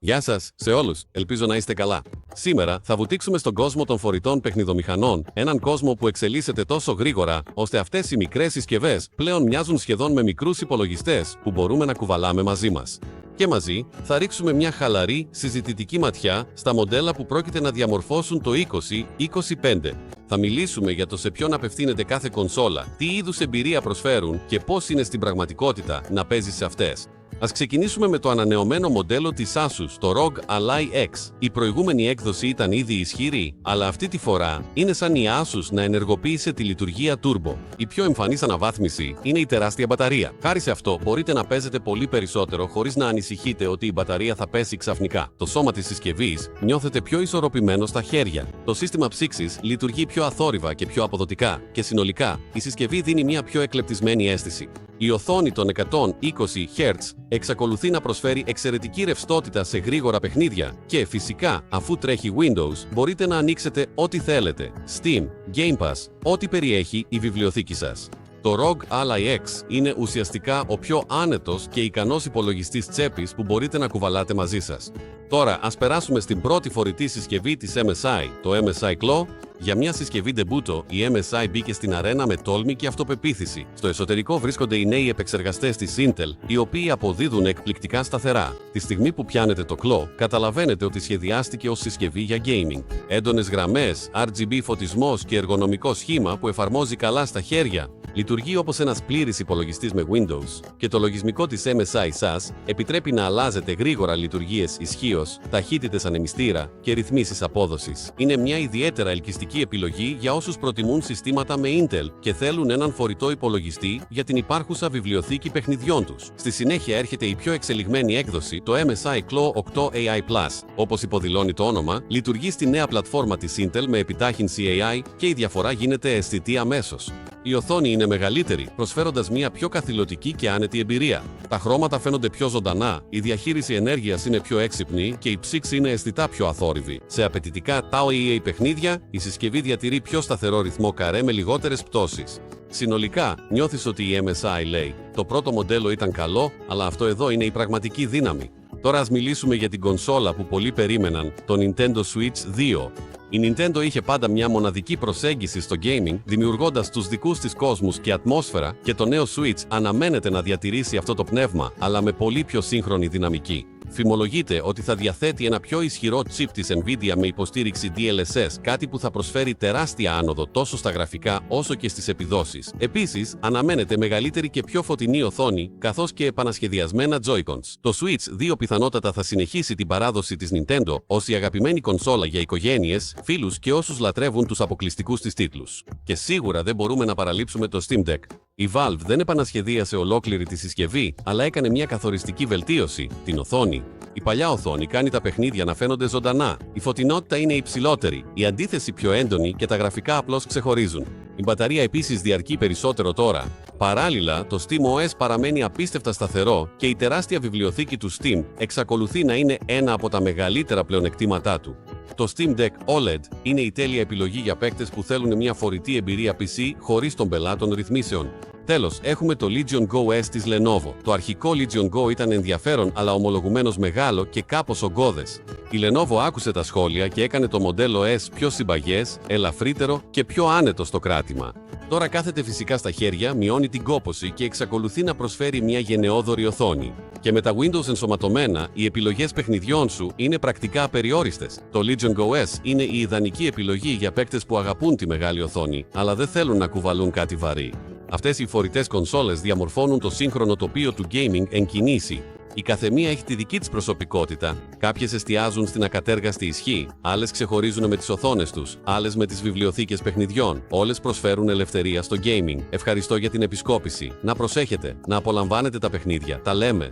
Γεια σας σε όλους, ελπίζω να είστε καλά. Σήμερα θα βουτήξουμε στον κόσμο των φορητών παιχνιδομηχανών, έναν κόσμο που εξελίσσεται τόσο γρήγορα, ώστε αυτές οι μικρές συσκευές πλέον μοιάζουν σχεδόν με μικρούς υπολογιστές που μπορούμε να κουβαλάμε μαζί μας. Και μαζί θα ρίξουμε μια χαλαρή, συζητητική ματιά στα μοντέλα που πρόκειται να διαμορφώσουν το 2025. Θα μιλήσουμε για το σε ποιον απευθύνεται κάθε κονσόλα, τι είδους εμπειρία προσφέρουν και πώς είναι στην πραγματικότητα να παίζει σε αυτές. Ας ξεκινήσουμε με το ανανεωμένο μοντέλο της Asus, το ROG Ally X. Η προηγούμενη έκδοση ήταν ήδη ισχυρή, αλλά αυτή τη φορά είναι σαν η Asus να ενεργοποίησε τη λειτουργία Turbo. Η πιο εμφανής αναβάθμιση είναι η τεράστια μπαταρία. Χάρη σε αυτό μπορείτε να παίζετε πολύ περισσότερο χωρίς να ανησυχείτε ότι η μπαταρία θα πέσει ξαφνικά. Το σώμα της συσκευής νιώθετε πιο ισορροπημένο στα χέρια. Το σύστημα ψήξης λειτουργεί πιο αθόρυβα και πιο αποδοτικά και συνολικά η συσκευή δίνει μια πιο εκλεπτισμένη αίσθηση. Η οθόνη των 120 Hz εξακολουθεί να προσφέρει εξαιρετική ρευστότητα σε γρήγορα παιχνίδια και φυσικά αφού τρέχει Windows μπορείτε να ανοίξετε ό,τι θέλετε, Steam, Game Pass, ό,τι περιέχει η βιβλιοθήκη σας. Το ROG Ally X είναι ουσιαστικά ο πιο άνετος και ικανός υπολογιστής τσέπης που μπορείτε να κουβαλάτε μαζί σας. Τώρα ας περάσουμε στην πρώτη φορητή συσκευή της MSI, το MSI Claw. Για μια συσκευή ντεμπούτο, η MSI μπήκε στην αρένα με τόλμη και αυτοπεποίθηση. Στο εσωτερικό βρίσκονται οι νέοι επεξεργαστές της Intel, οι οποίοι αποδίδουν εκπληκτικά σταθερά. Τη στιγμή που πιάνετε το Claw, καταλαβαίνετε ότι σχεδιάστηκε ως συσκευή για gaming. Έντονες γραμμές, RGB φωτισμός και εργονομικό σχήμα που εφαρμόζει καλά στα χέρια. Λειτουργεί όπως ένας πλήρης υπολογιστής με Windows και το λογισμικό της MSI SAS επιτρέπει να αλλάζετε γρήγορα λειτουργίες ισχύως, ταχύτητες ανεμιστήρα και ρυθμίσεις απόδοσης. Είναι μια ιδιαίτερα ελκυστική επιλογή για όσους προτιμούν συστήματα με Intel και θέλουν έναν φορητό υπολογιστή για την υπάρχουσα βιβλιοθήκη παιχνιδιών τους. Στη συνέχεια έρχεται η πιο εξελιγμένη έκδοση, το MSI Claw 8 AI+. Όπως υποδηλώνει το όνομα, λειτουργεί στη νέα πλατφόρμα της Intel με επιτάχυνση AI και η διαφορά γίνεται αισθητή αμέσως. Η οθόνη είναι μεγαλύτερη, προσφέροντας μια πιο καθηλωτική και άνετη εμπειρία. Τα χρώματα φαίνονται πιο ζωντανά, η διαχείριση ενέργειας είναι πιο έξυπνη και η ψήξη είναι αισθητά πιο αθόρυβη. Σε απαιτητικά TAO-EA παιχνίδια, η συσκευή διατηρεί πιο σταθερό ρυθμό καρέ με λιγότερες πτώσεις. Συνολικά, νιώθεις ότι η MSI λέει: το πρώτο μοντέλο ήταν καλό, αλλά αυτό εδώ είναι η πραγματική δύναμη. Τώρα ας μιλήσουμε για την κονσόλα που πολλοί περίμεναν, το Nintendo Switch 2. Η Nintendo είχε πάντα μια μοναδική προσέγγιση στο gaming, δημιουργώντας τους δικούς της κόσμους και ατμόσφαιρα, και το νέο Switch αναμένεται να διατηρήσει αυτό το πνεύμα, αλλά με πολύ πιο σύγχρονη δυναμική. Φημολογείται ότι θα διαθέτει ένα πιο ισχυρό chip της Nvidia με υποστήριξη DLSS, κάτι που θα προσφέρει τεράστια άνοδο τόσο στα γραφικά όσο και στις επιδόσεις. Επίσης, αναμένεται μεγαλύτερη και πιο φωτεινή οθόνη, καθώς και επανασχεδιασμένα Joy-Cons. Το Switch 2 πιθανότατα θα συνεχίσει την παράδοση της Nintendo ως η αγαπημένη κονσόλα για οικογένειες, φίλους και όσους λατρεύουν τους αποκλειστικούς της τίτλους. Και σίγουρα δεν μπορούμε να παραλείψουμε το Steam Deck. Η Valve δεν επανασχεδίασε ολόκληρη τη συσκευή, αλλά έκανε μια καθοριστική βελτίωση, την οθόνη. Η παλιά οθόνη κάνει τα παιχνίδια να φαίνονται ζωντανά, η φωτεινότητα είναι υψηλότερη, η αντίθεση πιο έντονη και τα γραφικά απλώς ξεχωρίζουν. Η μπαταρία επίσης διαρκεί περισσότερο τώρα. Παράλληλα, το SteamOS παραμένει απίστευτα σταθερό και η τεράστια βιβλιοθήκη του Steam εξακολουθεί να είναι ένα από τα μεγαλύτερα πλεονεκτήματά του. Το Steam Deck OLED είναι η τέλεια επιλογή για παίκτες που θέλουν μια φορητή εμπειρία PC χωρίς των πελάτων ρυθμίσεων. Τέλος, έχουμε το Legion Go S της Lenovo. Το αρχικό Legion Go ήταν ενδιαφέρον αλλά ομολογουμένως μεγάλο και κάπως ογκώδες. Η Lenovo άκουσε τα σχόλια και έκανε το μοντέλο S πιο συμπαγές, ελαφρύτερο και πιο άνετο στο κράτημα. Τώρα κάθεται φυσικά στα χέρια, μειώνει την κόπωση και εξακολουθεί να προσφέρει μια γενναιόδορη οθόνη. Και με τα Windows ενσωματωμένα, οι επιλογές παιχνιδιών σου είναι πρακτικά απεριόριστες. Το Legion Go S είναι η ιδανική επιλογή για παίκτες που αγαπούν τη μεγάλη οθόνη, αλλά δεν θέλουν να κουβαλούν κάτι βαρύ. Αυτές οι φορητές κονσόλες διαμορφώνουν το σύγχρονο τοπίο του gaming εν κινήσει. Η καθεμία έχει τη δική της προσωπικότητα. Κάποιες εστιάζουν στην ακατέργαστη ισχύ, άλλες ξεχωρίζουν με τις οθόνες τους, άλλες με τις βιβλιοθήκες παιχνιδιών. Όλες προσφέρουν ελευθερία στο gaming. Ευχαριστώ για την επισκόπηση. Να προσέχετε, να απολαμβάνετε τα παιχνίδια. Τα λέμε.